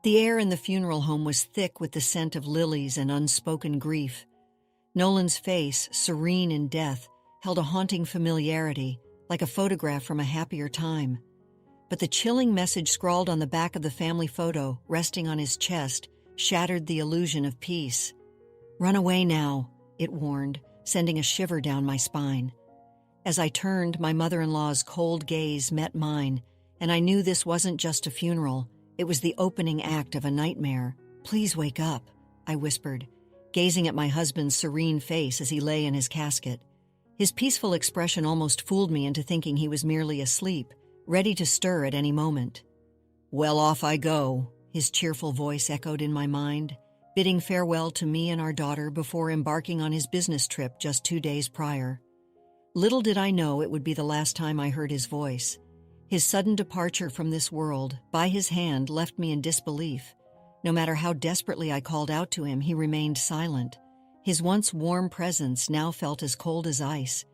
The air in the funeral home was thick with the scent of lilies and unspoken grief. Nolan's face, serene in death, held a haunting familiarity, like a photograph from a happier time. But the chilling message scrawled on the back of the family photo, resting on his chest, shattered the illusion of peace. "Run away now," it warned, sending a shiver down my spine. As I turned, my mother-in-law's cold gaze met mine, and I knew this wasn't just a funeral. It was the opening act of a nightmare. "Please wake up," I whispered, gazing at my husband's serene face as he lay in his casket. His peaceful expression almost fooled me into thinking he was merely asleep, ready to stir at any moment. "Well, off I go," his cheerful voice echoed in my mind, bidding farewell to me and our daughter before embarking on his business trip just 2 days prior. Little did I know it would be the last time I heard his voice. His sudden departure from this world, by his hand, left me in disbelief. No matter how desperately I called out to him, he remained silent. His once warm presence now felt as cold as ice.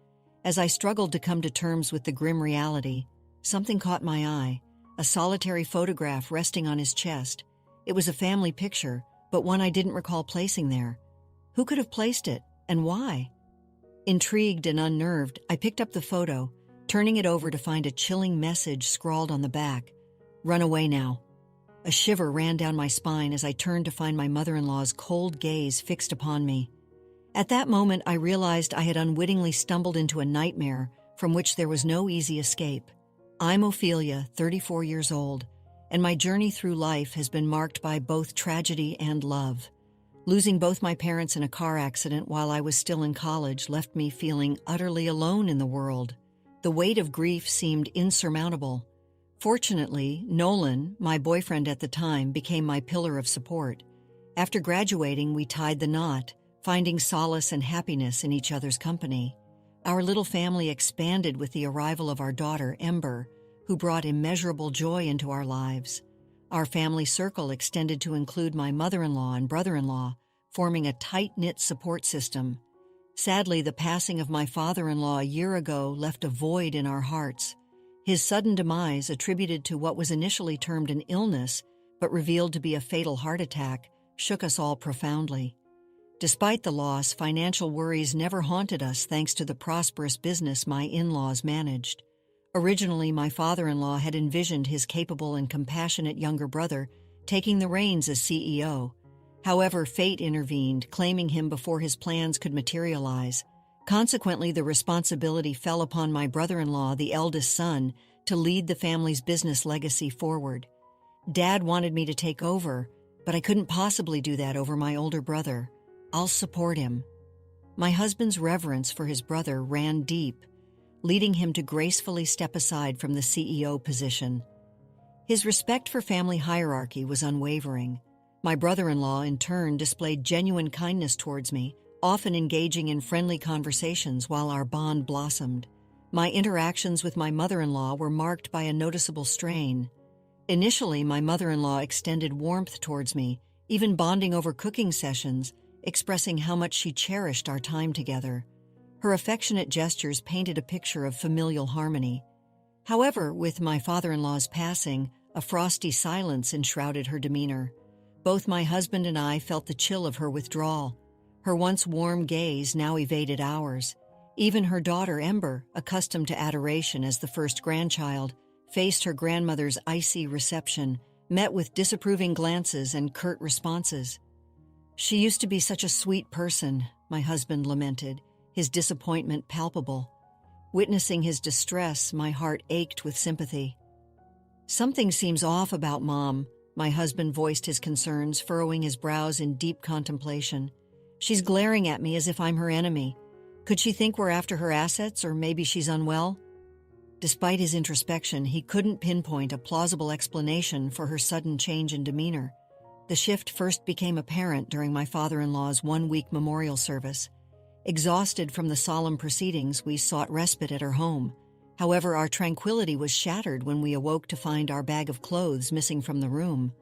As I struggled to come to terms with the grim reality, something caught my eye, a solitary photograph resting on his chest. It was a family picture, but one I didn't recall placing there. Who could have placed it, and why? Intrigued and unnerved, I picked up the photo, turning it over to find a chilling message scrawled on the back. "Run away now." A shiver ran down my spine as I turned to find my mother-in-law's cold gaze fixed upon me. At that moment, I realized I had unwittingly stumbled into a nightmare from which there was no easy escape. I'm Ophelia, 34 years old, and my journey through life has been marked by both tragedy and love. Losing both my parents in a car accident while I was still in college left me feeling utterly alone in the world. The weight of grief seemed insurmountable. Fortunately, Nolan, my boyfriend at the time, became my pillar of support. After graduating, we tied the knot, finding solace and happiness in each other's company. Our little family expanded with the arrival of our daughter, Ember, who brought immeasurable joy into our lives. Our family circle extended to include my mother-in-law and brother-in-law, forming a tight-knit support system. Sadly, the passing of my father-in-law a year ago left a void in our hearts. His sudden demise, attributed to what was initially termed an illness, but revealed to be a fatal heart attack, shook us all profoundly. Despite the loss, financial worries never haunted us thanks to the prosperous business my in-laws managed. Originally, my father-in-law had envisioned his capable and compassionate younger brother taking the reins as CEO. However, fate intervened, claiming him before his plans could materialize. Consequently, the responsibility fell upon my brother-in-law, the eldest son, to lead the family's business legacy forward. Dad wanted me to take over, but I couldn't possibly do that over my older brother. "I'll support him." My husband's reverence for his brother ran deep, leading him to gracefully step aside from the CEO position. His respect for family hierarchy was unwavering. My brother-in-law, in turn, displayed genuine kindness towards me, often engaging in friendly conversations while our bond blossomed. My interactions with my mother-in-law were marked by a noticeable strain. Initially, my mother-in-law extended warmth towards me, even bonding over cooking sessions, expressing how much she cherished our time together. Her affectionate gestures painted a picture of familial harmony. However, with my father-in-law's passing, a frosty silence enshrouded her demeanor. Both my husband and I felt the chill of her withdrawal. Her once warm gaze now evaded ours. Even her daughter, Ember, accustomed to adoration as the first grandchild, faced her grandmother's icy reception, met with disapproving glances and curt responses. "She used to be such a sweet person," my husband lamented, his disappointment palpable. Witnessing his distress, my heart ached with sympathy. "Something seems off about Mom," my husband voiced his concerns, furrowing his brows in deep contemplation. "She's glaring at me as if I'm her enemy. Could she think we're after her assets, or maybe she's unwell?" Despite his introspection, he couldn't pinpoint a plausible explanation for her sudden change in demeanor. The shift first became apparent during my father-in-law's one-week memorial service. Exhausted from the solemn proceedings, we sought respite at her home. However, our tranquility was shattered when we awoke to find our bag of clothes missing from the room.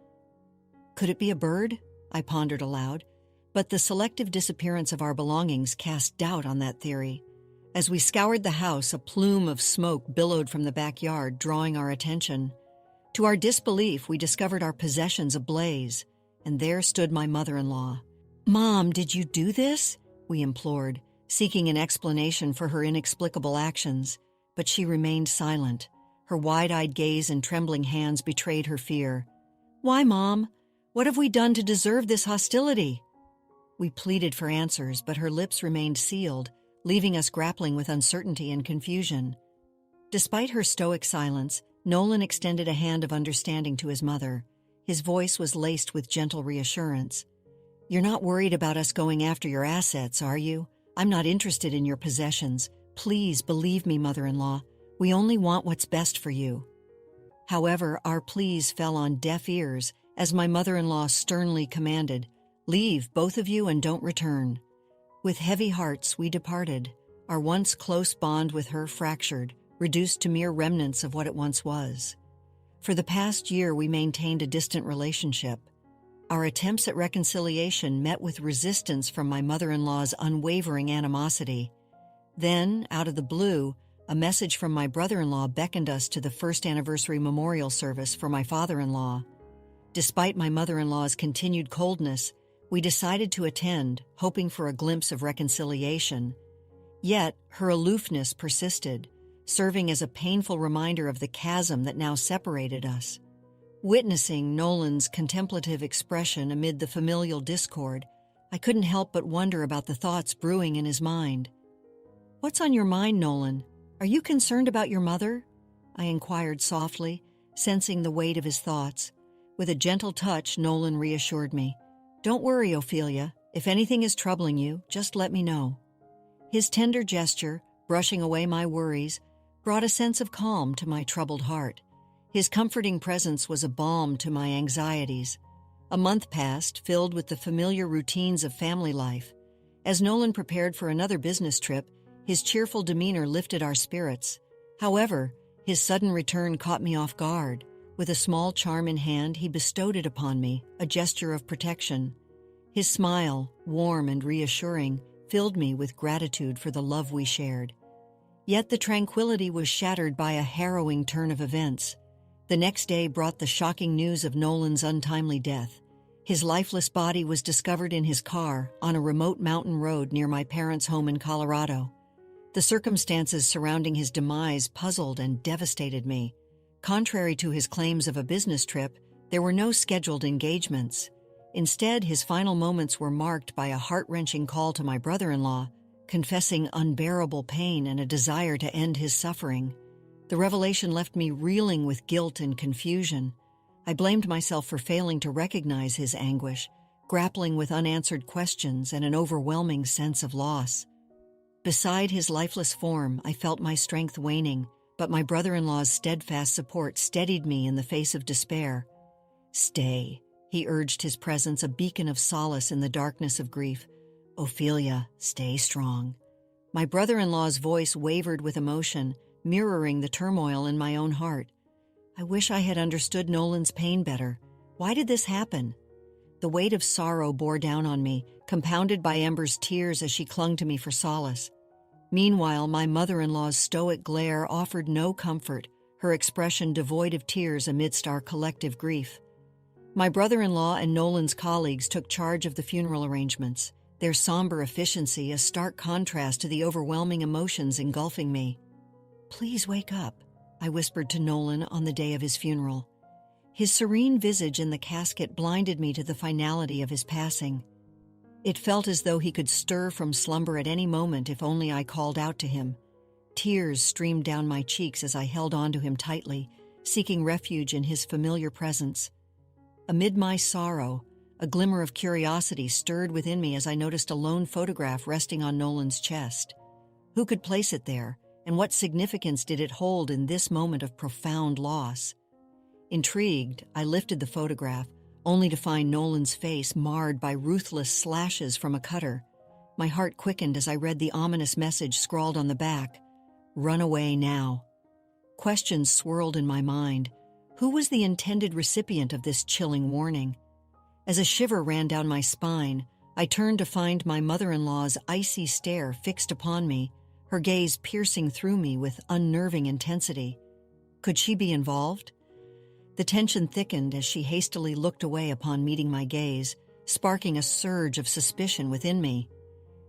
Could it be a bird? I pondered aloud. But the selective disappearance of our belongings cast doubt on that theory. As we scoured the house, a plume of smoke billowed from the backyard, drawing our attention. To our disbelief, we discovered our possessions ablaze, and there stood my mother-in-law. "Mom, did you do this?" we implored, seeking an explanation for her inexplicable actions, but she remained silent. Her wide-eyed gaze and trembling hands betrayed her fear. "Why, Mom? What have we done to deserve this hostility?" We pleaded for answers, but her lips remained sealed, leaving us grappling with uncertainty and confusion. Despite her stoic silence, Nolan extended a hand of understanding to his mother. His voice was laced with gentle reassurance. "You're not worried about us going after your assets, are you? I'm not interested in your possessions. Please believe me, mother-in-law. We only want what's best for you." However, our pleas fell on deaf ears as my mother-in-law sternly commanded, "Leave, both of you, and don't return." With heavy hearts, we departed, our once close bond with her fractured, reduced to mere remnants of what it once was. For the past year, we maintained a distant relationship. Our attempts at reconciliation met with resistance from my mother-in-law's unwavering animosity. Then, out of the blue, a message from my brother-in-law beckoned us to the first anniversary memorial service for my father-in-law. Despite my mother-in-law's continued coldness, we decided to attend, hoping for a glimpse of reconciliation. Yet, her aloofness persisted, serving as a painful reminder of the chasm that now separated us. Witnessing Nolan's contemplative expression amid the familial discord, I couldn't help but wonder about the thoughts brewing in his mind. "What's on your mind, Nolan? Are you concerned about your mother?" I inquired softly, sensing the weight of his thoughts. With a gentle touch, Nolan reassured me. "Don't worry, Ophelia. If anything is troubling you, just let me know." His tender gesture, brushing away my worries, brought a sense of calm to my troubled heart. His comforting presence was a balm to my anxieties. A month passed, filled with the familiar routines of family life. As Nolan prepared for another business trip, his cheerful demeanor lifted our spirits. However, his sudden return caught me off guard. With a small charm in hand, he bestowed it upon me, a gesture of protection. His smile, warm and reassuring, filled me with gratitude for the love we shared. Yet the tranquility was shattered by a harrowing turn of events. The next day brought the shocking news of Nolan's untimely death. His lifeless body was discovered in his car on a remote mountain road near my parents' home in Colorado. The circumstances surrounding his demise puzzled and devastated me. Contrary to his claims of a business trip, there were no scheduled engagements. Instead, his final moments were marked by a heart-wrenching call to my brother-in-law, confessing unbearable pain and a desire to end his suffering. The revelation left me reeling with guilt and confusion. I blamed myself for failing to recognize his anguish, grappling with unanswered questions and an overwhelming sense of loss. Beside his lifeless form, I felt my strength waning, but my brother-in-law's steadfast support steadied me in the face of despair. "Stay," he urged, his presence a beacon of solace in the darkness of grief. "Ophelia, stay strong." My brother-in-law's voice wavered with emotion, mirroring the turmoil in my own heart. I wish I had understood Nolan's pain better. Why did this happen? The weight of sorrow bore down on me, compounded by Ember's tears as she clung to me for solace. Meanwhile, my mother-in-law's stoic glare offered no comfort, her expression devoid of tears amidst our collective grief. My brother-in-law and Nolan's colleagues took charge of the funeral arrangements, their somber efficiency a stark contrast to the overwhelming emotions engulfing me. "Please wake up," I whispered to Nolan on the day of his funeral. His serene visage in the casket blinded me to the finality of his passing. It felt as though he could stir from slumber at any moment if only I called out to him. Tears streamed down my cheeks as I held on to him tightly, seeking refuge in his familiar presence. Amid my sorrow, a glimmer of curiosity stirred within me as I noticed a lone photograph resting on Nolan's chest. Who could place it there, and what significance did it hold in this moment of profound loss? Intrigued, I lifted the photograph, only to find Nolan's face marred by ruthless slashes from a cutter. My heart quickened as I read the ominous message scrawled on the back, "Run away now." Questions swirled in my mind. Who was the intended recipient of this chilling warning? As a shiver ran down my spine, I turned to find my mother-in-law's icy stare fixed upon me, her gaze piercing through me with unnerving intensity. Could she be involved? The tension thickened as she hastily looked away upon meeting my gaze, sparking a surge of suspicion within me.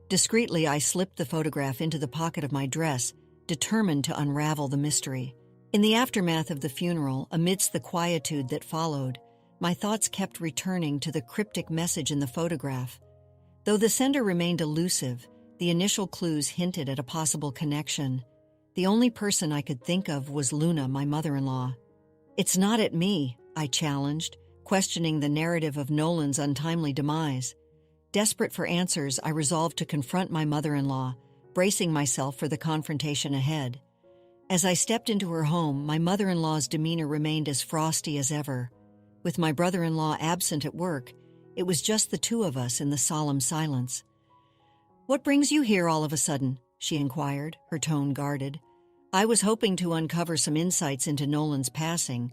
Discreetly, I slipped the photograph into the pocket of my dress, determined to unravel the mystery. In the aftermath of the funeral, amidst the quietude that followed, my thoughts kept returning to the cryptic message in the photograph. Though the sender remained elusive, the initial clues hinted at a possible connection. The only person I could think of was Luna, my mother-in-law. "It's not at me," I challenged, questioning the narrative of Nolan's untimely demise. Desperate for answers, I resolved to confront my mother-in-law, bracing myself for the confrontation ahead. As I stepped into her home, my mother-in-law's demeanor remained as frosty as ever. With my brother-in-law absent at work, it was just the two of us in the solemn silence. "What brings you here all of a sudden?" she inquired, her tone guarded. "I was hoping to uncover some insights into Nolan's passing.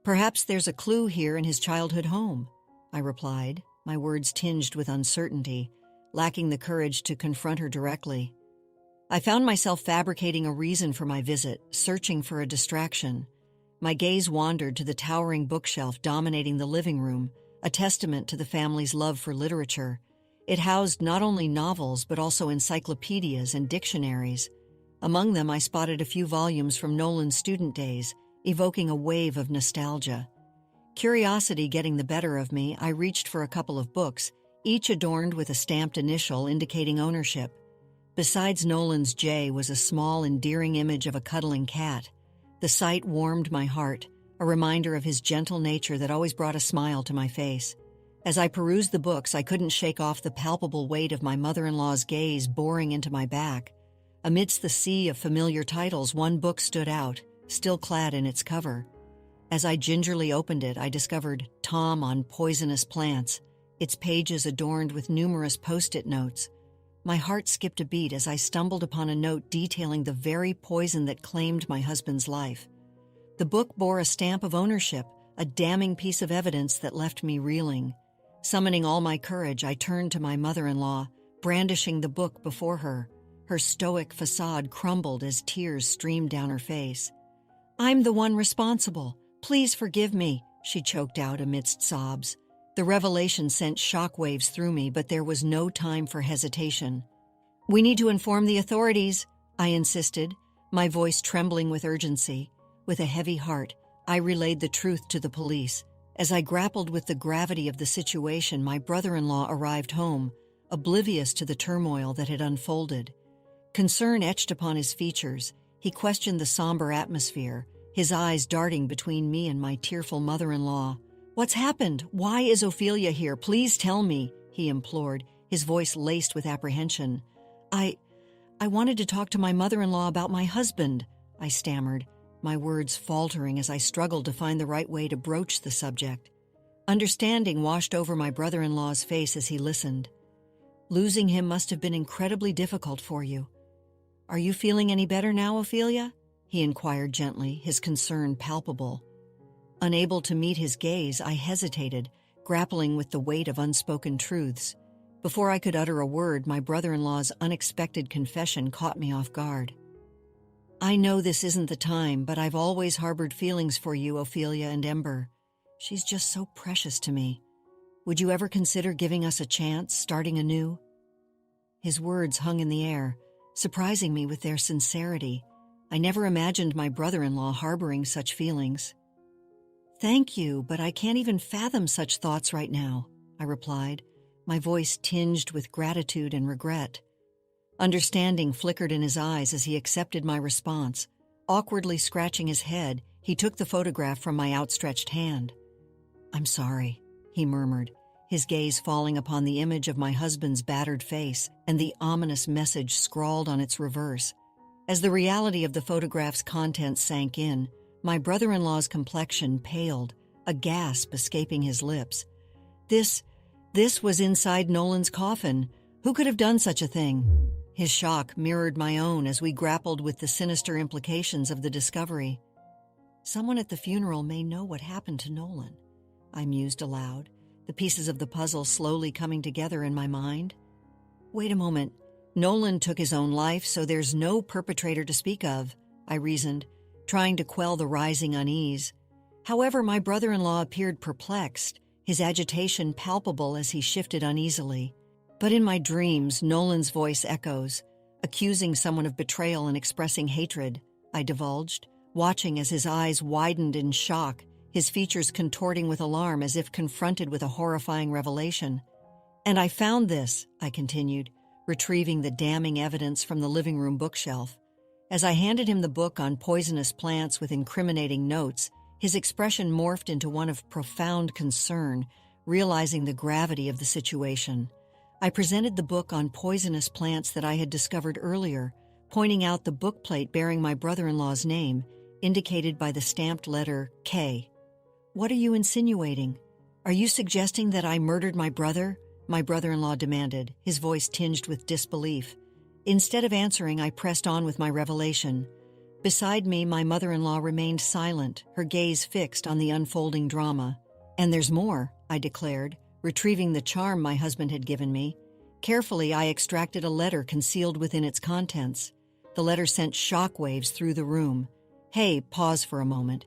Perhaps there's a clue here in his childhood home," I replied, my words tinged with uncertainty, lacking the courage to confront her directly. I found myself fabricating a reason for my visit, searching for a distraction. My gaze wandered to the towering bookshelf dominating the living room, a testament to the family's love for literature. It housed not only novels but also encyclopedias and dictionaries. Among them, I spotted a few volumes from Nolan's student days, evoking a wave of nostalgia. Curiosity getting the better of me, I reached for a couple of books, each adorned with a stamped initial indicating ownership. Besides Nolan's J was a small, endearing image of a cuddling cat. The sight warmed my heart, a reminder of his gentle nature that always brought a smile to my face. As I perused the books, I couldn't shake off the palpable weight of my mother-in-law's gaze boring into my back. Amidst the sea of familiar titles, one book stood out, still clad in its cover. As I gingerly opened it, I discovered Tom on Poisonous Plants, its pages adorned with numerous post-it notes. My heart skipped a beat as I stumbled upon a note detailing the very poison that claimed my husband's life. The book bore a stamp of ownership, a damning piece of evidence that left me reeling. Summoning all my courage, I turned to my mother-in-law, brandishing the book before her. Her stoic facade crumbled as tears streamed down her face. "I'm the one responsible. Please forgive me," she choked out amidst sobs. The revelation sent shockwaves through me, but there was no time for hesitation. "We need to inform the authorities," I insisted, my voice trembling with urgency. With a heavy heart, I relayed the truth to the police. As I grappled with the gravity of the situation, my brother-in-law arrived home, oblivious to the turmoil that had unfolded. Concern etched upon his features, he questioned the somber atmosphere, his eyes darting between me and my tearful mother-in-law. "What's happened? Why is Ophelia here? Please tell me," he implored, his voice laced with apprehension. I wanted to talk to my mother-in-law about my husband," I stammered, my words faltering as I struggled to find the right way to broach the subject. Understanding washed over my brother-in-law's face as he listened. "Losing him must have been incredibly difficult for you. Are you feeling any better now, Ophelia?" he inquired gently, his concern palpable. Unable to meet his gaze, I hesitated, grappling with the weight of unspoken truths. Before I could utter a word, my brother-in-law's unexpected confession caught me off guard. "I know this isn't the time, but I've always harbored feelings for you, Ophelia and Ember. She's just so precious to me. Would you ever consider giving us a chance, starting anew?" His words hung in the air, surprising me with their sincerity. I never imagined my brother-in-law harboring such feelings. "Thank you, but I can't even fathom such thoughts right now," I replied, my voice tinged with gratitude and regret. Understanding flickered in his eyes as he accepted my response. Awkwardly scratching his head, he took the photograph from my outstretched hand. "I'm sorry," he murmured, his gaze falling upon the image of my husband's battered face and the ominous message scrawled on its reverse. As the reality of the photograph's contents sank in, my brother-in-law's complexion paled, a gasp escaping his lips. This was inside Nolan's coffin. Who could have done such a thing? His shock mirrored my own as we grappled with the sinister implications of the discovery. "Someone at the funeral may know what happened to Nolan," I mused aloud, the pieces of the puzzle slowly coming together in my mind. "Wait a moment. Nolan took his own life, so there's no perpetrator to speak of," I reasoned, trying to quell the rising unease. However, my brother-in-law appeared perplexed, his agitation palpable as he shifted uneasily. But in my dreams, Nolan's voice echoes, accusing someone of betrayal and expressing hatred, I divulged, watching as his eyes widened in shock, his features contorting with alarm as if confronted with a horrifying revelation. And I found this, I continued, retrieving the damning evidence from the living room bookshelf. As I handed him the book on poisonous plants with incriminating notes, his expression morphed into one of profound concern, realizing the gravity of the situation. I presented the book on poisonous plants that I had discovered earlier, pointing out the bookplate bearing my brother-in-law's name, indicated by the stamped letter K. "What are you insinuating? Are you suggesting that I murdered my brother?" my brother-in-law demanded, his voice tinged with disbelief. Instead of answering, I pressed on with my revelation. Beside me, my mother-in-law remained silent, her gaze fixed on the unfolding drama. "And there's more," I declared, retrieving the charm my husband had given me. Carefully, I extracted a letter concealed within its contents. The letter sent shockwaves through the room. "Hey, pause for a moment.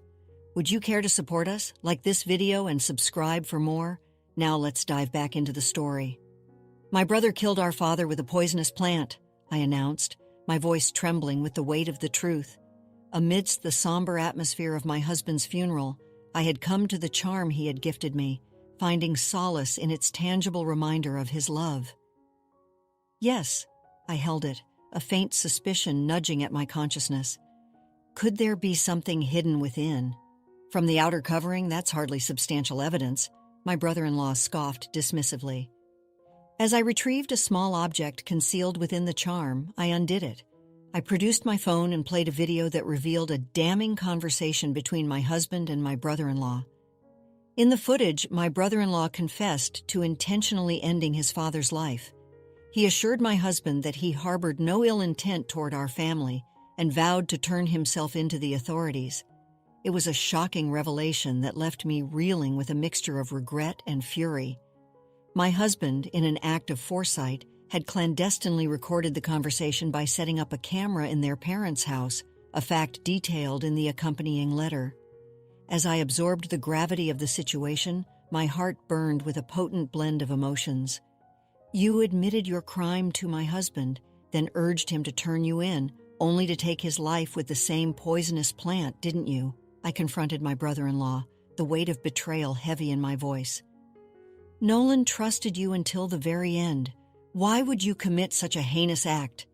Would you care to support us? Like this video and subscribe for more? Now let's dive back into the story." "My brother killed our father with a poisonous plant," I announced, my voice trembling with the weight of the truth. Amidst the somber atmosphere of my husband's funeral, I had come to the charm he had gifted me, finding solace in its tangible reminder of his love. "Yes," I held it, a faint suspicion nudging at my consciousness. Could there be something hidden within? "From the outer covering, that's hardly substantial evidence," my brother-in-law scoffed dismissively. As I retrieved a small object concealed within the charm, I undid it. I produced my phone and played a video that revealed a damning conversation between my husband and my brother-in-law. In the footage, my brother-in-law confessed to intentionally ending his father's life. He assured my husband that he harbored no ill intent toward our family and vowed to turn himself into the authorities. It was a shocking revelation that left me reeling with a mixture of regret and fury. My husband, in an act of foresight, had clandestinely recorded the conversation by setting up a camera in their parents' house, a fact detailed in the accompanying letter. As I absorbed the gravity of the situation, my heart burned with a potent blend of emotions. "You admitted your crime to my husband, then urged him to turn you in, only to take his life with the same poisonous plant, didn't you?" I confronted my brother-in-law, the weight of betrayal heavy in my voice. "Nolan trusted you until the very end. Why would you commit such a heinous act?"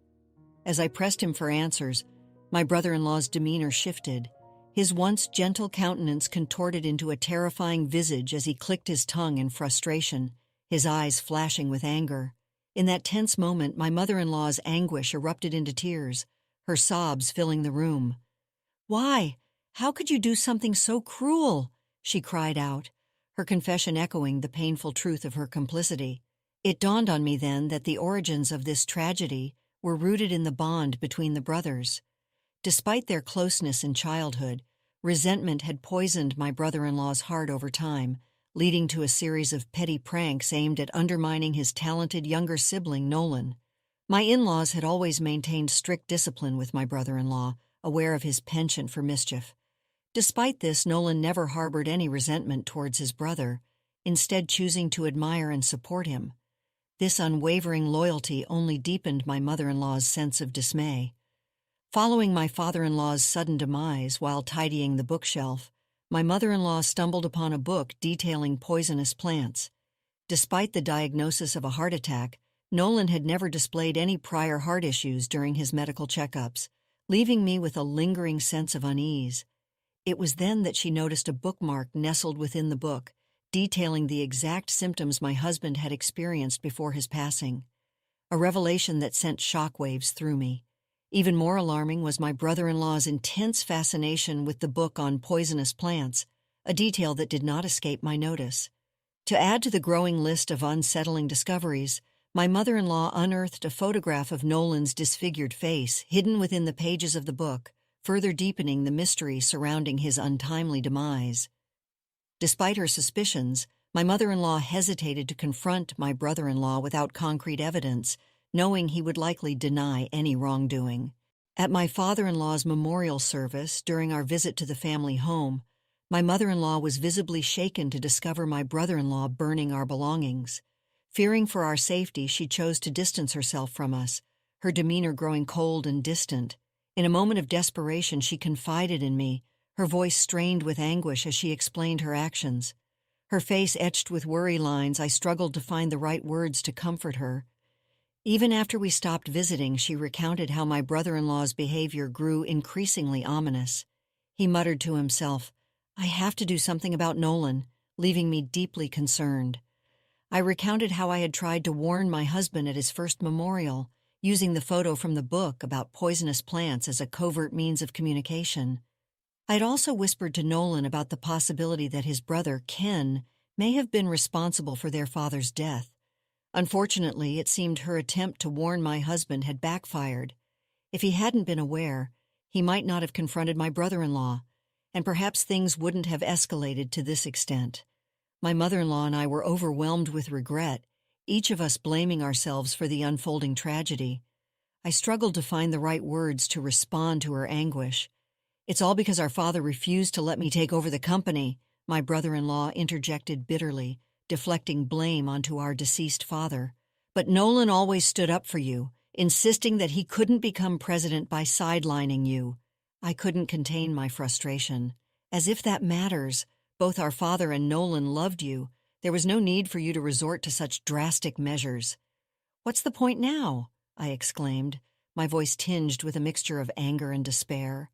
As I pressed him for answers, my brother-in-law's demeanor shifted. His once gentle countenance contorted into a terrifying visage as he clicked his tongue in frustration, his eyes flashing with anger. In that tense moment, my mother-in-law's anguish erupted into tears, her sobs filling the room. "Why? How could you do something so cruel?" she cried out, her confession echoing the painful truth of her complicity. It dawned on me then that the origins of this tragedy were rooted in the bond between the brothers. Despite their closeness in childhood, resentment had poisoned my brother-in-law's heart over time, leading to a series of petty pranks aimed at undermining his talented younger sibling, Nolan. My in-laws had always maintained strict discipline with my brother-in-law, aware of his penchant for mischief. Despite this, Nolan never harbored any resentment towards his brother, instead choosing to admire and support him. This unwavering loyalty only deepened my mother-in-law's sense of dismay. Following my father-in-law's sudden demise while tidying the bookshelf, my mother-in-law stumbled upon a book detailing poisonous plants. Despite the diagnosis of a heart attack, Nolan had never displayed any prior heart issues during his medical checkups, leaving me with a lingering sense of unease. It was then that she noticed a bookmark nestled within the book, detailing the exact symptoms my husband had experienced before his passing. A revelation that sent shockwaves through me. Even more alarming was my brother-in-law's intense fascination with the book on poisonous plants, a detail that did not escape my notice. To add to the growing list of unsettling discoveries, my mother-in-law unearthed a photograph of Nolan's disfigured face hidden within the pages of the book, further deepening the mystery surrounding his untimely demise. Despite her suspicions, my mother-in-law hesitated to confront my brother-in-law without concrete evidence, knowing he would likely deny any wrongdoing. At my father-in-law's memorial service during our visit to the family home, My mother-in-law was visibly shaken to discover my brother-in-law burning our belongings. Fearing for our safety, she chose to distance herself from us, her demeanor growing cold and distant. In a moment of desperation, she confided in me, her voice strained with anguish as she explained her actions. Her face etched with worry lines, I struggled to find the right words to comfort her. Even after we stopped visiting, she recounted how my brother-in-law's behavior grew increasingly ominous. He muttered to himself, "I have to do something about Nolan," leaving me deeply concerned. I recounted how I had tried to warn my husband at his first memorial, using the photo from the book about poisonous plants as a covert means of communication. I had also whispered to Nolan about the possibility that his brother, Ken, may have been responsible for their father's death. Unfortunately, it seemed her attempt to warn my husband had backfired. If he hadn't been aware, he might not have confronted my brother-in-law, and perhaps things wouldn't have escalated to this extent. My mother-in-law and I were overwhelmed with regret, each of us blaming ourselves for the unfolding tragedy. I struggled to find the right words to respond to her anguish. "It's all because our father refused to let me take over the company," my brother-in-law interjected bitterly, deflecting blame onto our deceased father. "But Nolan always stood up for you, insisting that he couldn't become president by sidelining you." I couldn't contain my frustration. "As if that matters. Both our father and Nolan loved you. There was no need for you to resort to such drastic measures." "What's the point now?" I exclaimed, my voice tinged with a mixture of anger and despair.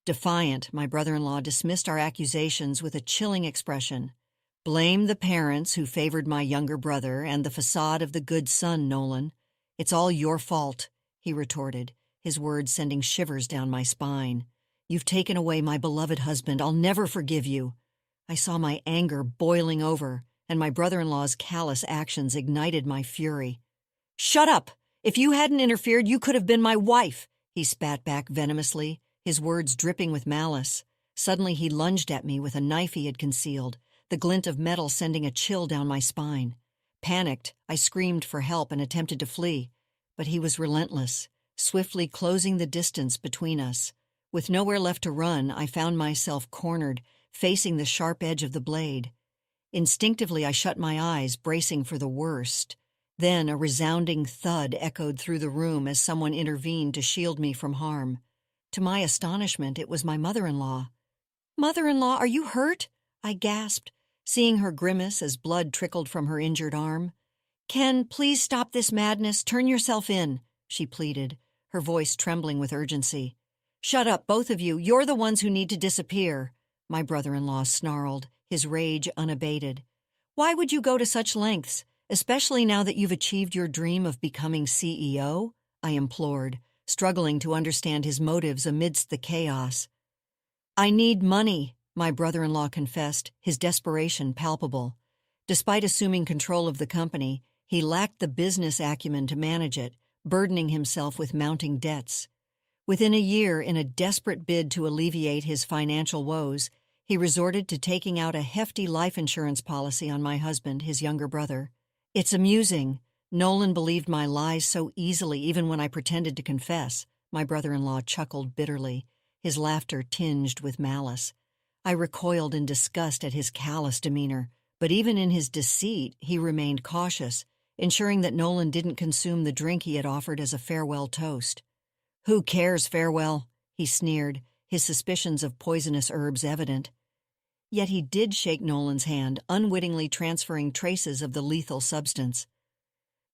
Defiant, my brother-in-law dismissed our accusations with a chilling expression. "Blame the parents who favored my younger brother and the facade of the good son, Nolan. It's all your fault," he retorted, his words sending shivers down my spine. "You've taken away my beloved husband. I'll never forgive you." I saw my anger boiling over, and my brother-in-law's callous actions ignited my fury. "Shut up! If you hadn't interfered, you could have been my wife," he spat back venomously, his words dripping with malice. Suddenly he lunged at me with a knife he had concealed, the glint of metal sending a chill down my spine. Panicked, I screamed for help and attempted to flee, but he was relentless, swiftly closing the distance between us. With nowhere left to run, I found myself cornered, facing the sharp edge of the blade. Instinctively, I shut my eyes, bracing for the worst. Then a resounding thud echoed through the room as someone intervened to shield me from harm. To my astonishment, it was my mother-in-law. "Mother-in-law, are you hurt?" I gasped, seeing her grimace as blood trickled from her injured arm. "Ken, please stop this madness. Turn yourself in," she pleaded, her voice trembling with urgency. "Shut up, both of you. You're the ones who need to disappear," my brother-in-law snarled, his rage unabated. "Why would you go to such lengths, especially now that you've achieved your dream of becoming CEO?" I implored, struggling to understand his motives amidst the chaos. "I need money," my brother-in-law confessed, his desperation palpable. Despite assuming control of the company, he lacked the business acumen to manage it, burdening himself with mounting debts. Within a year, in a desperate bid to alleviate his financial woes, he resorted to taking out a hefty life insurance policy on my husband, his younger brother. "It's amusing. Nolan believed my lies so easily even when I pretended to confess," my brother-in-law chuckled bitterly, his laughter tinged with malice. I recoiled in disgust at his callous demeanor, but even in his deceit, he remained cautious, ensuring that Nolan didn't consume the drink he had offered as a farewell toast. "Who cares, farewell?" he sneered, his suspicions of poisonous herbs evident. Yet he did shake Nolan's hand, unwittingly transferring traces of the lethal substance.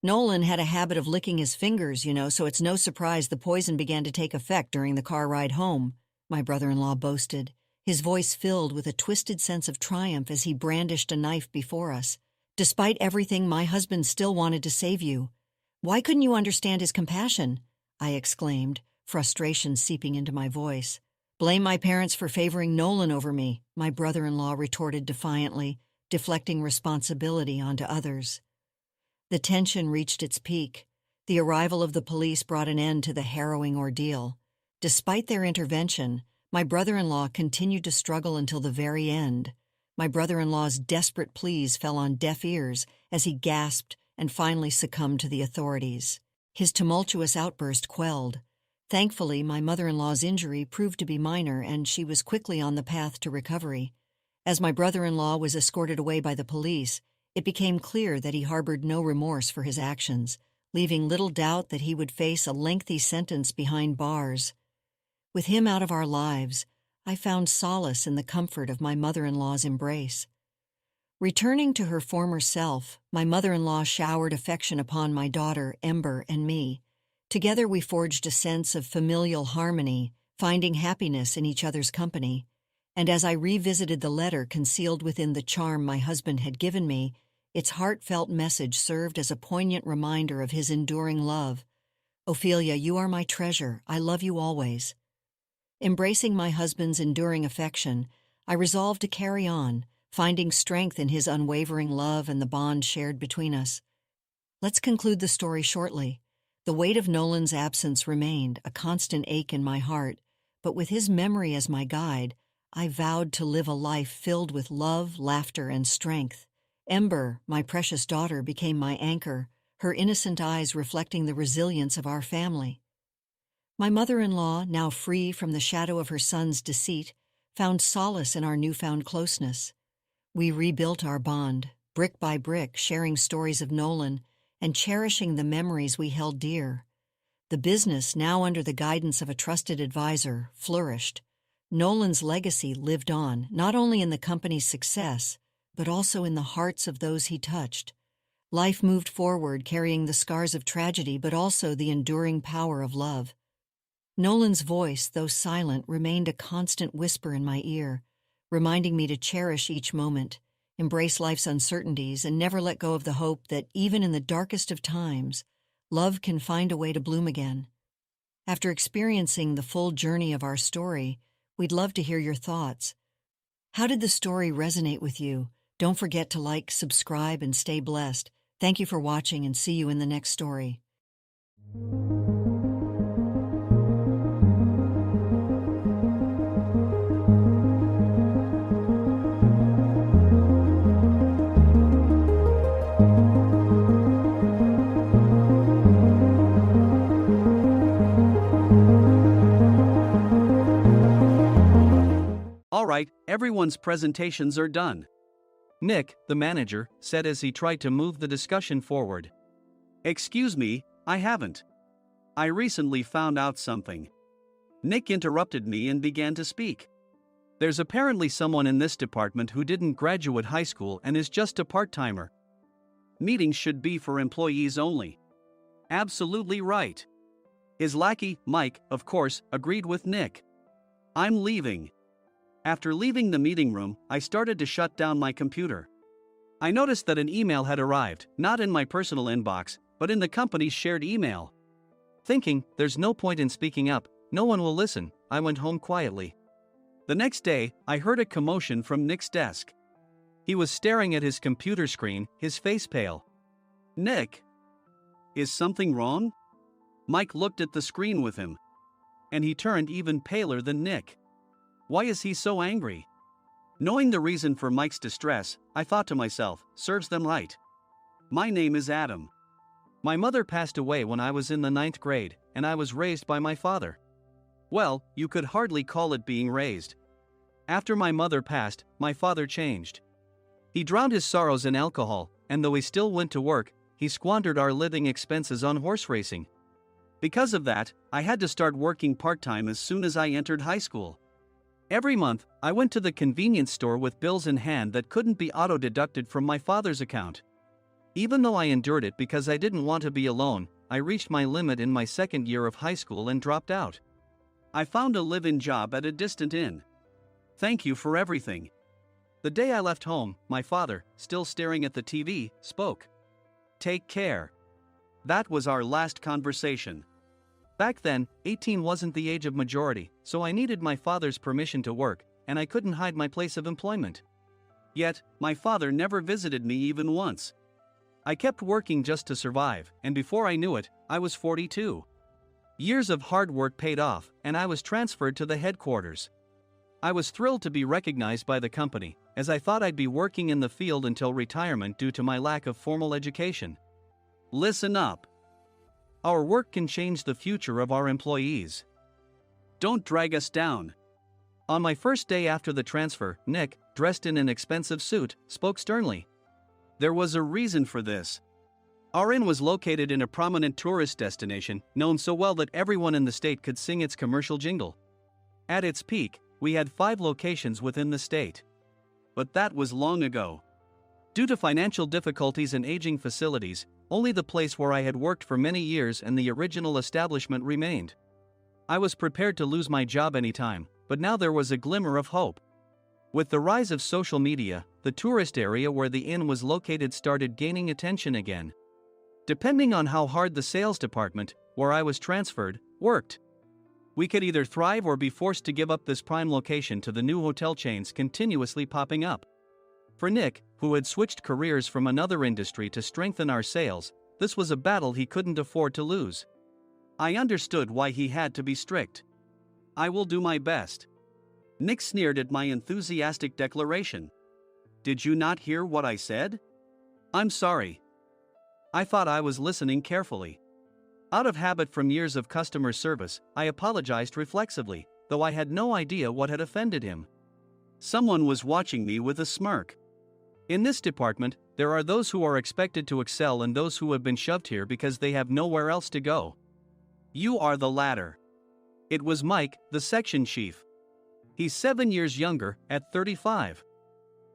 "Nolan had a habit of licking his fingers, so it's no surprise the poison began to take effect during the car ride home," my brother-in-law boasted, his voice filled with a twisted sense of triumph as he brandished a knife before us. "Despite everything, my husband still wanted to save you. Why couldn't you understand his compassion?" I exclaimed, frustration seeping into my voice. "Blame my parents for favoring Nolan over me," my brother-in-law retorted defiantly, deflecting responsibility onto others. The tension reached its peak. The arrival of the police brought an end to the harrowing ordeal. Despite their intervention, my brother-in-law continued to struggle until the very end. My brother-in-law's desperate pleas fell on deaf ears as he gasped and finally succumbed to the authorities. His tumultuous outburst quelled. Thankfully, my mother-in-law's injury proved to be minor and she was quickly on the path to recovery. As my brother-in-law was escorted away by the police, it became clear that he harbored no remorse for his actions, leaving little doubt that he would face a lengthy sentence behind bars. With him out of our lives, I found solace in the comfort of my mother-in-law's embrace. Returning to her former self, my mother-in-law showered affection upon my daughter, Ember, and me. Together we forged a sense of familial harmony, finding happiness in each other's company. And as I revisited the letter concealed within the charm my husband had given me, its heartfelt message served as a poignant reminder of his enduring love. Ophelia, you are my treasure. I love you always. Embracing my husband's enduring affection, I resolved to carry on, finding strength in his unwavering love and the bond shared between us. Let's conclude the story shortly. The weight of Nolan's absence remained, a constant ache in my heart, but with his memory as my guide, I vowed to live a life filled with love, laughter, and strength. Ember, my precious daughter, became my anchor, her innocent eyes reflecting the resilience of our family. My mother-in-law, now free from the shadow of her son's deceit, found solace in our newfound closeness. We rebuilt our bond, brick by brick, sharing stories of Nolan and cherishing the memories we held dear. The business, now under the guidance of a trusted advisor, flourished. Nolan's legacy lived on, not only in the company's success, but also in the hearts of those he touched. Life moved forward, carrying the scars of tragedy, but also the enduring power of love. Nolan's voice, though silent, remained a constant whisper in my ear, reminding me to cherish each moment, embrace life's uncertainties, and never let go of the hope that, even in the darkest of times, love can find a way to bloom again. After experiencing the full journey of our story, we'd love to hear your thoughts. How did the story resonate with you? Don't forget to like, subscribe, and stay blessed. Thank you for watching, and see you in the next story. All right, everyone's presentations are done. Nick, the manager, said as he tried to move the discussion forward. Excuse me, I haven't. I recently found out something. Nick interrupted me and began to speak. There's apparently someone in this department who didn't graduate high school and is just a part-timer. Meetings should be for employees only. Absolutely right. His lackey, Mike, of course, agreed with Nick. I'm leaving. After leaving the meeting room, I started to shut down my computer. I noticed that an email had arrived, not in my personal inbox, but in the company's shared email. Thinking, there's no point in speaking up, no one will listen, I went home quietly. The next day, I heard a commotion from Nick's desk. He was staring at his computer screen, his face pale. Nick! Is something wrong? Mike looked at the screen with him. And he turned even paler than Nick. Why is he so angry? Knowing the reason for Mike's distress, I thought to myself, serves them right. My name is Adam. My mother passed away when I was in the 9th grade, and I was raised by my father. Well, you could hardly call it being raised. After my mother passed, my father changed. He drowned his sorrows in alcohol, and though he still went to work, he squandered our living expenses on horse racing. Because of that, I had to start working part-time as soon as I entered high school. Every month, I went to the convenience store with bills in hand that couldn't be auto-deducted from my father's account. Even though I endured it because I didn't want to be alone, I reached my limit in my 2nd year of high school and dropped out. I found a live-in job at a distant inn. Thank you for everything. The day I left home, my father, still staring at the TV, spoke. Take care. That was our last conversation. Back then, 18 wasn't the age of majority, so I needed my father's permission to work, and I couldn't hide my place of employment. Yet, my father never visited me even once. I kept working just to survive, and before I knew it, I was 42. Years of hard work paid off, and I was transferred to the headquarters. I was thrilled to be recognized by the company, as I thought I'd be working in the field until retirement due to my lack of formal education. Listen up. Our work can change the future of our employees. Don't drag us down. On my first day after the transfer, Nick, dressed in an expensive suit, spoke sternly. There was a reason for this. Our inn was located in a prominent tourist destination, known so well that everyone in the state could sing its commercial jingle. At its peak, we had 5 locations within the state. But that was long ago. Due to financial difficulties and aging facilities, only the place where I had worked for many years and the original establishment remained. I was prepared to lose my job anytime, but now there was a glimmer of hope. With the rise of social media, the tourist area where the inn was located started gaining attention again. Depending on how hard the sales department, where I was transferred, worked, we could either thrive or be forced to give up this prime location to the new hotel chains continuously popping up. For Nick, who had switched careers from another industry to strengthen our sales, this was a battle he couldn't afford to lose. I understood why he had to be strict. I will do my best. Nick sneered at my enthusiastic declaration. Did you not hear what I said? I'm sorry. I thought I was listening carefully. Out of habit from years of customer service, I apologized reflexively, though I had no idea what had offended him. Someone was watching me with a smirk. In this department, there are those who are expected to excel and those who have been shoved here because they have nowhere else to go. You are the latter. It was Mike, the section chief. He's 7 years younger, at 35.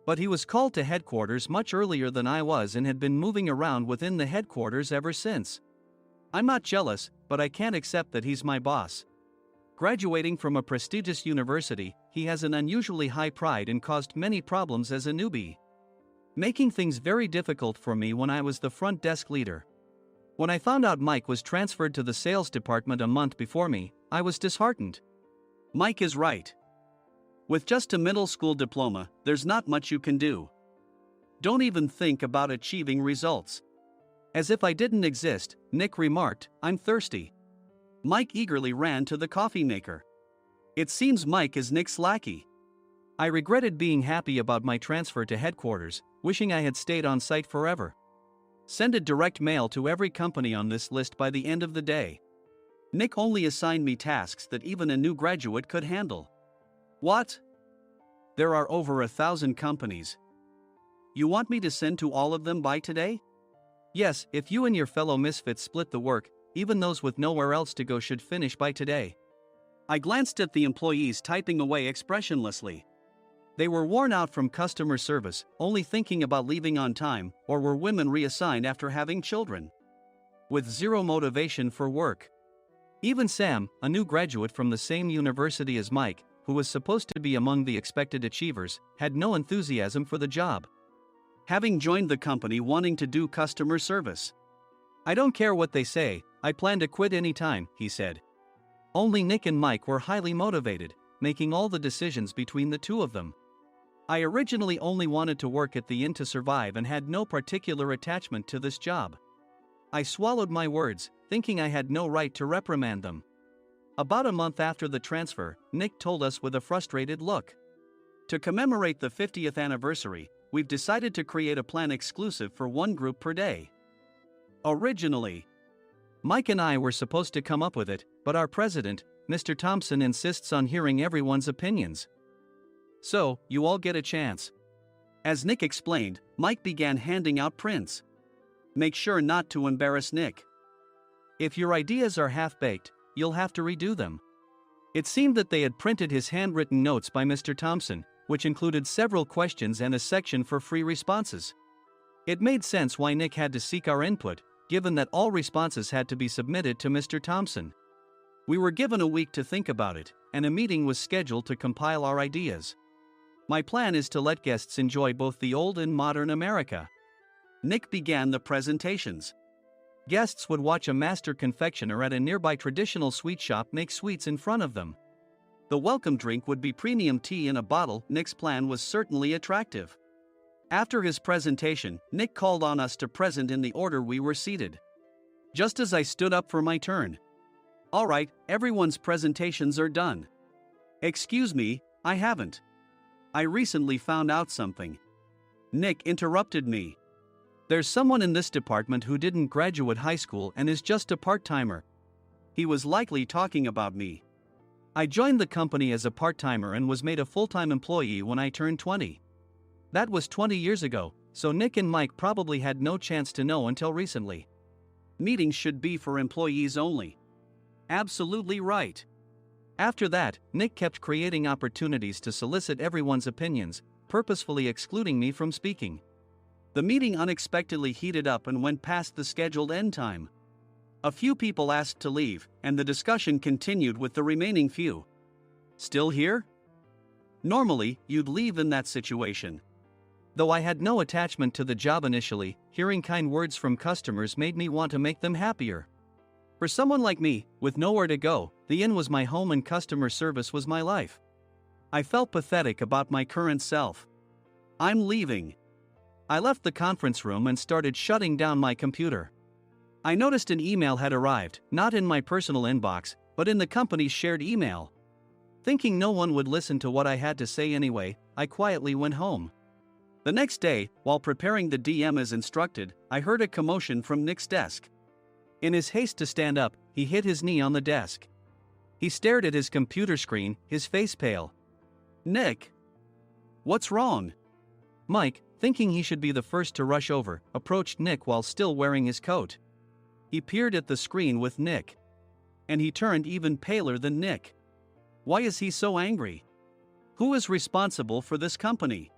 But he was called to headquarters much earlier than I was and had been moving around within the headquarters ever since. I'm not jealous, but I can't accept that he's my boss. Graduating from a prestigious university, he has an unusually high pride and caused many problems as a newbie, making things very difficult for me when I was the front desk leader. When I found out Mike was transferred to the sales department a month before me, I was disheartened. Mike is right. With just a middle school diploma, there's not much you can do. Don't even think about achieving results. As if I didn't exist, Nick remarked, I'm thirsty. Mike eagerly ran to the coffee maker. It seems Mike is Nick's lackey. I regretted being happy about my transfer to headquarters, wishing I had stayed on site forever. Send a direct mail to every company on this list by the end of the day. Nick only assigned me tasks that even a new graduate could handle. What? There are over 1,000 companies. You want me to send to all of them by today? Yes, if you and your fellow misfits split the work, even those with nowhere else to go should finish by today. I glanced at the employees typing away expressionlessly. They were worn out from customer service, only thinking about leaving on time, or were women reassigned after having children, with zero motivation for work. Even Sam, a new graduate from the same university as Mike, who was supposed to be among the expected achievers, had no enthusiasm for the job, having joined the company wanting to do customer service. I don't care what they say, I plan to quit anytime, he said. Only Nick and Mike were highly motivated, making all the decisions between the two of them. I originally only wanted to work at the inn to survive and had no particular attachment to this job. I swallowed my words, thinking I had no right to reprimand them. About a month after the transfer, Nick told us with a frustrated look. To commemorate the 50th anniversary, we've decided to create a plan exclusive for one group per day. Originally, Mike and I were supposed to come up with it, but our president, Mr. Thompson, insists on hearing everyone's opinions. So, you all get a chance. As Nick explained, Mike began handing out prints. Make sure not to embarrass Nick. If your ideas are half-baked, you'll have to redo them. It seemed that they had printed his handwritten notes by Mr. Thompson, which included several questions and a section for free responses. It made sense why Nick had to seek our input, given that all responses had to be submitted to Mr. Thompson. We were given a week to think about it, and a meeting was scheduled to compile our ideas. My plan is to let guests enjoy both the old and modern America. Nick began the presentations. Guests would watch a master confectioner at a nearby traditional sweet shop make sweets in front of them. The welcome drink would be premium tea in a bottle. Nick's plan was certainly attractive. After his presentation, Nick called on us to present in the order we were seated. Just as I stood up for my turn. All right, everyone's presentations are done. Excuse me, I haven't. I recently found out something. Nick interrupted me. There's someone in this department who didn't graduate high school and is just a part-timer. He was likely talking about me. I joined the company as a part-timer and was made a full-time employee when I turned 20. That was 20 years ago, so Nick and Mike probably had no chance to know until recently. Meetings should be for employees only. Absolutely right. After that, Nick kept creating opportunities to solicit everyone's opinions, purposefully excluding me from speaking. The meeting unexpectedly heated up and went past the scheduled end time. A few people asked to leave, and the discussion continued with the remaining few. Still here? Normally, you'd leave in that situation. Though I had no attachment to the job initially, hearing kind words from customers made me want to make them happier. For someone like me, with nowhere to go, the inn was my home and customer service was my life. I felt pathetic about my current self. I'm leaving. I left the conference room and started shutting down my computer. I noticed an email had arrived, not in my personal inbox, but in the company's shared email. Thinking no one would listen to what I had to say anyway, I quietly went home. The next day, while preparing the DM as instructed, I heard a commotion from Nick's desk. In his haste to stand up, he hit his knee on the desk. He stared at his computer screen, his face pale. Nick! What's wrong? Mike, thinking he should be the first to rush over, approached Nick while still wearing his coat. He peered at the screen with Nick. And he turned even paler than Nick. Why is he so angry? Who is responsible for this company?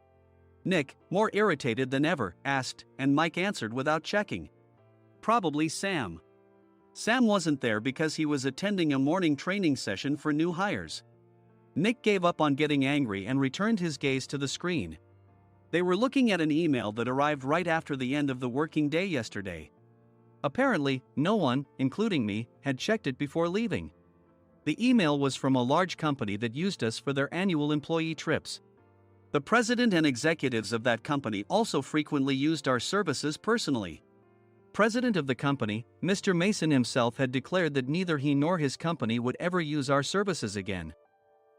Nick, more irritated than ever, asked, and Mike answered without checking. Probably Sam. Sam wasn't there because he was attending a morning training session for new hires. Nick gave up on getting angry and returned his gaze to the screen. They were looking at an email that arrived right after the end of the working day yesterday. Apparently, no one, including me, had checked it before leaving. The email was from a large company that used us for their annual employee trips. The president and executives of that company also frequently used our services personally. President of the company, Mr. Mason himself, had declared that neither he nor his company would ever use our services again.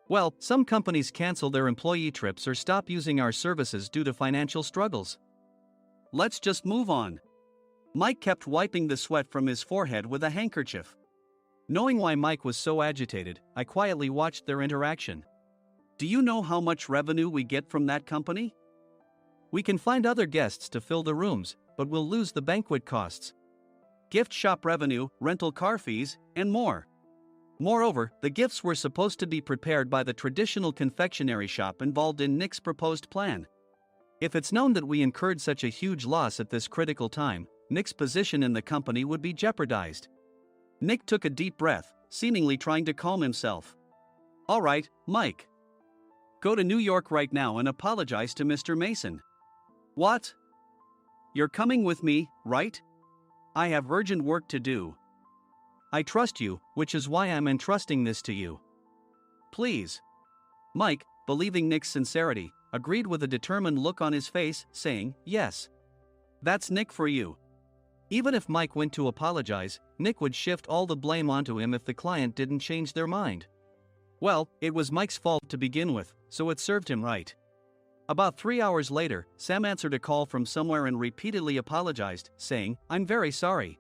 Well, some companies cancel their employee trips or stop using our services due to financial struggles. Let's just move on. Mike kept wiping the sweat from his forehead with a handkerchief. Knowing why Mike was so agitated, I quietly watched their interaction. Do you know how much revenue we get from that company? We can find other guests to fill the rooms, but we'll lose the banquet costs, gift shop revenue, rental car fees, and more. Moreover, the gifts were supposed to be prepared by the traditional confectionery shop involved in Nick's proposed plan. If it's known that we incurred such a huge loss at this critical time, Nick's position in the company would be jeopardized. Nick took a deep breath, seemingly trying to calm himself. All right, Mike. Go to New York right now and apologize to Mr. Mason. What? You're coming with me, right? I have urgent work to do. I trust you, which is why I'm entrusting this to you. Please. Mike, believing Nick's sincerity, agreed with a determined look on his face, saying, yes. That's Nick for you. Even if Mike went to apologize, Nick would shift all the blame onto him if the client didn't change their mind. Well, it was Mike's fault to begin with, so it served him right. About 3 hours later, Sam answered a call from somewhere and repeatedly apologized, saying, I'm very sorry.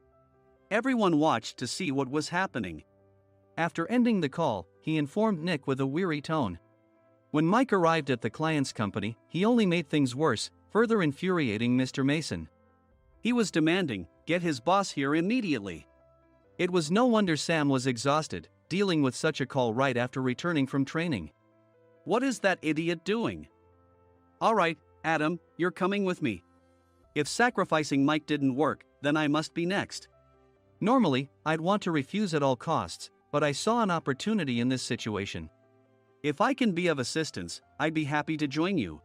Everyone watched to see what was happening. After ending the call, he informed Nick with a weary tone. When Mike arrived at the client's company, he only made things worse, further infuriating Mr. Mason. He was demanding, get his boss here immediately. It was no wonder Sam was exhausted, dealing with such a call right after returning from training. What is that idiot doing? All right, Adam, you're coming with me. If sacrificing Mike didn't work, then I must be next. Normally, I'd want to refuse at all costs, but I saw an opportunity in this situation. If I can be of assistance, I'd be happy to join you.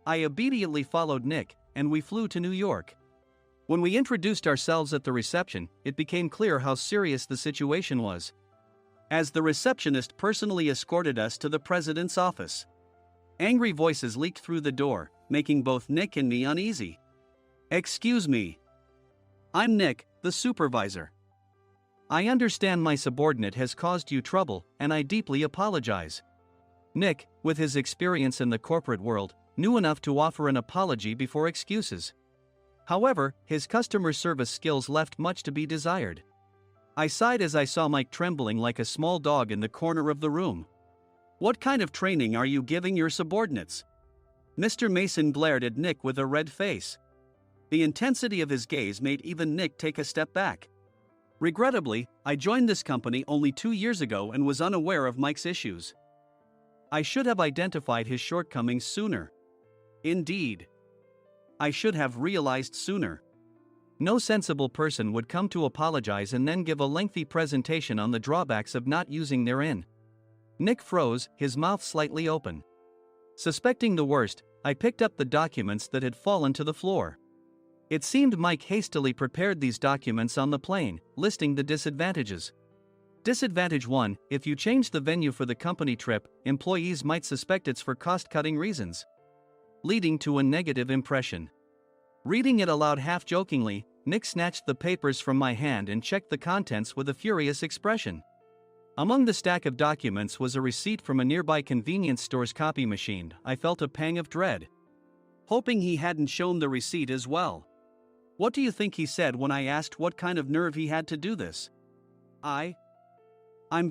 I immediately followed Nick, and we flew to New York. When we introduced ourselves at the reception, it became clear how serious the situation was. As the receptionist personally escorted us to the president's office. Angry voices leaked through the door, making both Nick and me uneasy. Excuse me. I'm Nick, the supervisor. I understand my subordinate has caused you trouble, and I deeply apologize. Nick, with his experience in the corporate world, knew enough to offer an apology before excuses. However, his customer service skills left much to be desired. I sighed as I saw Mike trembling like a small dog in the corner of the room. What kind of training are you giving your subordinates? Mr. Mason glared at Nick with a red face. The intensity of his gaze made even Nick take a step back. Regrettably, I joined this company only 2 years ago and was unaware of Mike's issues. I should have identified his shortcomings sooner. Indeed. I should have realized sooner. No sensible person would come to apologize and then give a lengthy presentation on the drawbacks of not using their in. Nick froze, his mouth slightly open. Suspecting the worst, I picked up the documents that had fallen to the floor. It seemed Mike hastily prepared these documents on the plane, listing the disadvantages. Disadvantage 1: if you change the venue for the company trip, employees might suspect it's for cost-cutting reasons, leading to a negative impression. Reading it aloud half-jokingly, Nick snatched the papers from my hand and checked the contents with a furious expression. Among the stack of documents was a receipt from a nearby convenience store's copy machine. I felt a pang of dread, hoping he hadn't shown the receipt as well. What do you think he said when I asked what kind of nerve he had to do this? I'm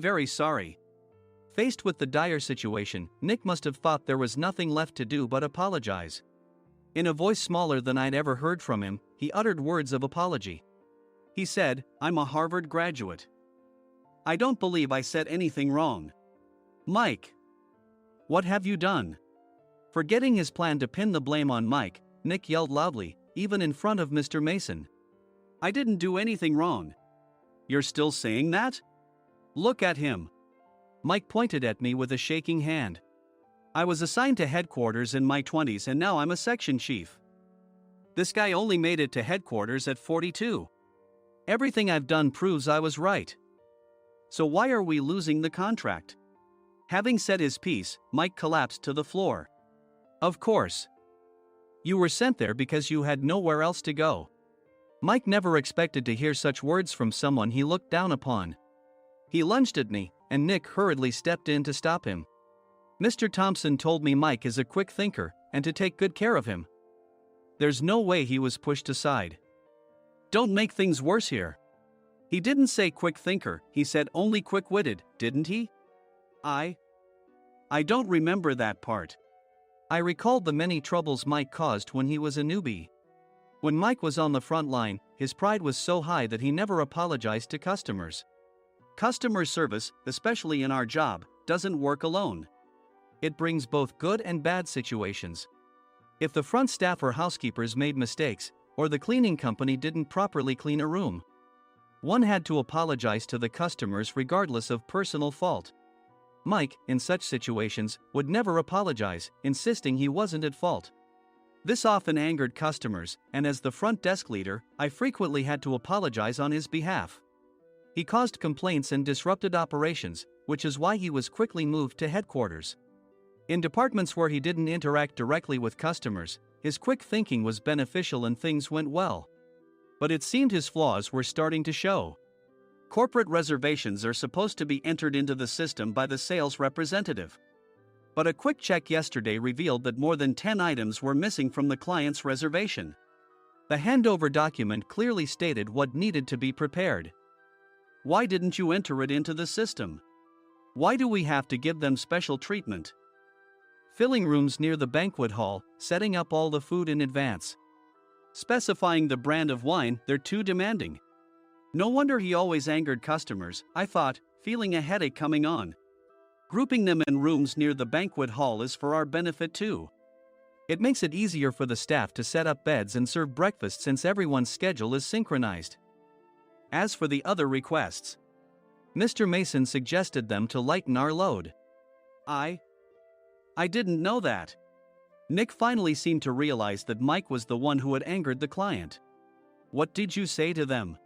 very sorry. Faced with the dire situation, Nick must have thought there was nothing left to do but apologize. In a voice smaller than I'd ever heard from him, he uttered words of apology. He said, "I'm a Harvard graduate. I don't believe I said anything wrong." Mike! What have you done? Forgetting his plan to pin the blame on Mike, Nick yelled loudly, even in front of Mr. Mason. "I didn't do anything wrong." "You're still saying that? Look at him." Mike pointed at me with a shaking hand. "I was assigned to headquarters in my 20s and now I'm a section chief. This guy only made it to headquarters at 42. Everything I've done proves I was right. So why are we losing the contract?" Having said his piece, Mike collapsed to the floor. "Of course. You were sent there because you had nowhere else to go." Mike never expected to hear such words from someone he looked down upon. He lunged at me, and Nick hurriedly stepped in to stop him. "Mr. Thompson told me Mike is a quick thinker, and to take good care of him." There's no way he was pushed aside. "Don't make things worse here. He didn't say quick thinker, he said only quick-witted, didn't he?" I don't remember that part." I recalled the many troubles Mike caused when he was a newbie. When Mike was on the front line, his pride was so high that he never apologized to customers. Customer service, especially in our job, doesn't work alone. It brings both good and bad situations. If the front staff or housekeepers made mistakes, or the cleaning company didn't properly clean a room, one had to apologize to the customers regardless of personal fault. Mike, in such situations, would never apologize, insisting he wasn't at fault. This often angered customers, and as the front desk leader, I frequently had to apologize on his behalf. He caused complaints and disrupted operations, which is why he was quickly moved to headquarters. In departments where he didn't interact directly with customers, his quick thinking was beneficial and things went well. But it seemed his flaws were starting to show. Corporate reservations are supposed to be entered into the system by the sales representative. But a quick check yesterday revealed that more than 10 items were missing from the client's reservation. The handover document clearly stated what needed to be prepared. Why didn't you enter it into the system? Why do we have to give them special treatment? Filling rooms near the banquet hall, setting up all the food in advance. Specifying the brand of wine, they're too demanding. No wonder he always angered customers, I thought, feeling a headache coming on. Grouping them in rooms near the banquet hall is for our benefit too. It makes it easier for the staff to set up beds and serve breakfast since everyone's schedule is synchronized. As for the other requests, Mr. Mason suggested them to lighten our load. I didn't know that. Nick finally seemed to realize that Mike was the one who had angered the client. What did you say to them?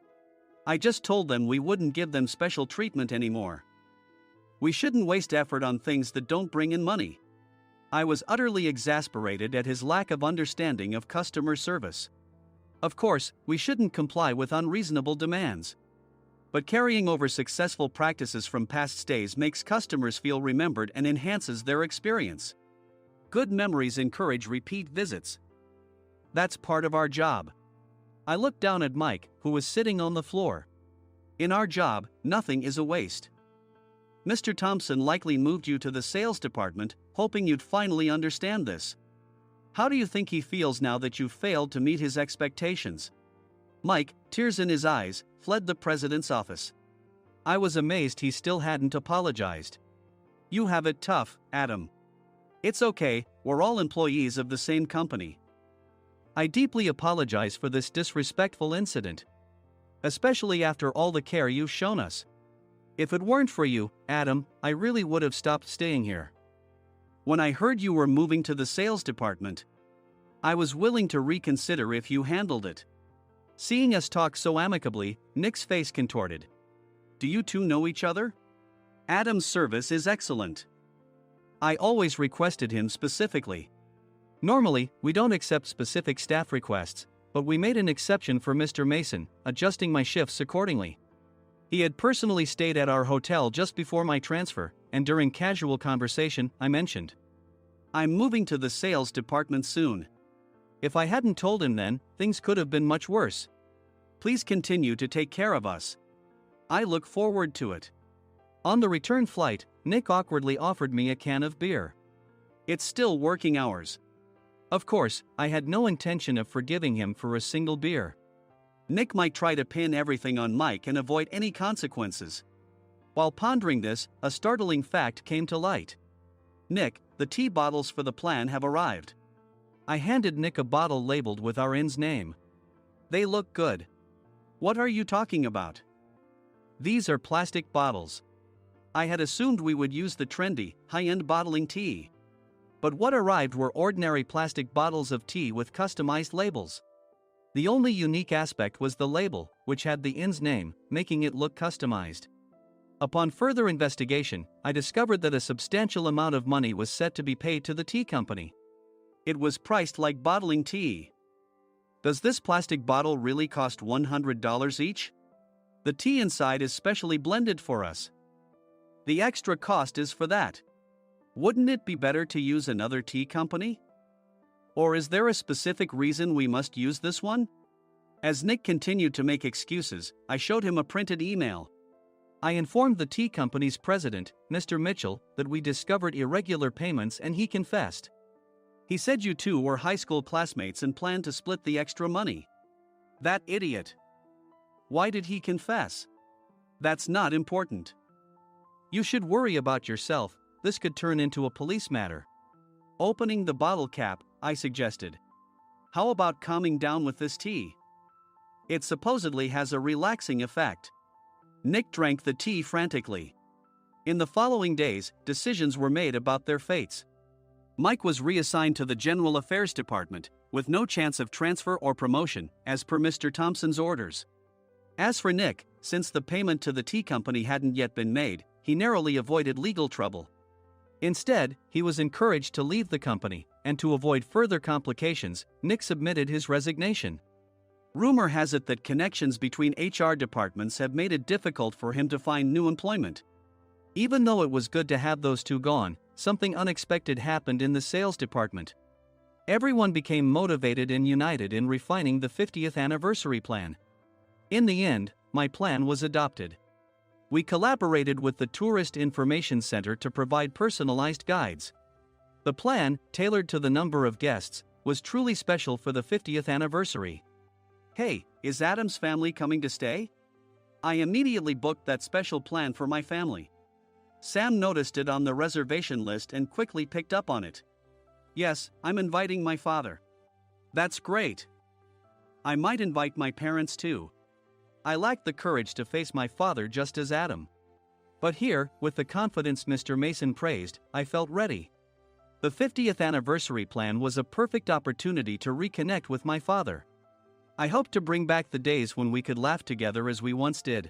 I just told them we wouldn't give them special treatment anymore. We shouldn't waste effort on things that don't bring in money. I was utterly exasperated at his lack of understanding of customer service. Of course, we shouldn't comply with unreasonable demands. But carrying over successful practices from past stays makes customers feel remembered and enhances their experience. Good memories encourage repeat visits. That's part of our job. I looked down at Mike, who was sitting on the floor. In our job, nothing is a waste. Mr. Thompson likely moved you to the sales department, hoping you'd finally understand this. How do you think he feels now that you failed to meet his expectations? Mike, tears in his eyes, fled the president's office. I was amazed he still hadn't apologized. You have it tough, Adam. It's okay, we're all employees of the same company. I deeply apologize for this disrespectful incident. Especially after all the care you've shown us. If it weren't for you, Adam, I really would have stopped staying here. When I heard you were moving to the sales department, I was willing to reconsider if you handled it. Seeing us talk so amicably, Nick's face contorted. Do you two know each other? Adam's service is excellent. I always requested him specifically. Normally, we don't accept specific staff requests, but we made an exception for Mr. Mason, adjusting my shifts accordingly. He had personally stayed at our hotel just before my transfer, and during casual conversation, I mentioned, I'm moving to the sales department soon. If I hadn't told him then, things could have been much worse. Please continue to take care of us. I look forward to it. On the return flight, Nick awkwardly offered me a can of beer. It's still working hours. Of course, I had no intention of forgiving him for a single beer. Nick might try to pin everything on Mike and avoid any consequences. While pondering this, a startling fact came to light. Nick, the tea bottles for the plan have arrived. I handed Nick a bottle labeled with our inn's name. They look good. What are you talking about? These are plastic bottles. I had assumed we would use the trendy, high-end bottling tea. But what arrived were ordinary plastic bottles of tea with customized labels. The only unique aspect was the label, which had the inn's name, making it look customized. Upon further investigation, I discovered that a substantial amount of money was set to be paid to the tea company. It was priced like bottling tea. Does this plastic bottle really cost $100 each? The tea inside is specially blended for us. The extra cost is for that. Wouldn't it be better to use another tea company? Or is there a specific reason we must use this one? As Nick continued to make excuses, I showed him a printed email. I informed the tea company's president, Mr. Mitchell, that we discovered irregular payments and he confessed. He said you two were high school classmates and planned to split the extra money. That idiot. Why did he confess? That's not important. You should worry about yourself, this could turn into a police matter. Opening the bottle cap, I suggested. How about calming down with this tea? It supposedly has a relaxing effect. Nick drank the tea frantically. In the following days, decisions were made about their fates. Mike was reassigned to the General Affairs Department, with no chance of transfer or promotion, as per Mr. Thompson's orders. As for Nick, since the payment to the tea company hadn't yet been made, he narrowly avoided legal trouble. Instead, he was encouraged to leave the company, and to avoid further complications, Nick submitted his resignation. Rumor has it that connections between HR departments have made it difficult for him to find new employment. Even though it was good to have those two gone, something unexpected happened in the sales department. Everyone became motivated and united in refining the 50th anniversary plan. In the end, my plan was adopted. We collaborated with the Tourist Information Center to provide personalized guides. The plan, tailored to the number of guests, was truly special for the 50th anniversary. Hey, is Adam's family coming to stay? I immediately booked that special plan for my family. Sam noticed it on the reservation list and quickly picked up on it. Yes, I'm inviting my father. That's great. I might invite my parents too. I lacked the courage to face my father just as Adam. But here, with the confidence Mr. Mason praised, I felt ready. The 50th anniversary plan was a perfect opportunity to reconnect with my father. I hoped to bring back the days when we could laugh together as we once did.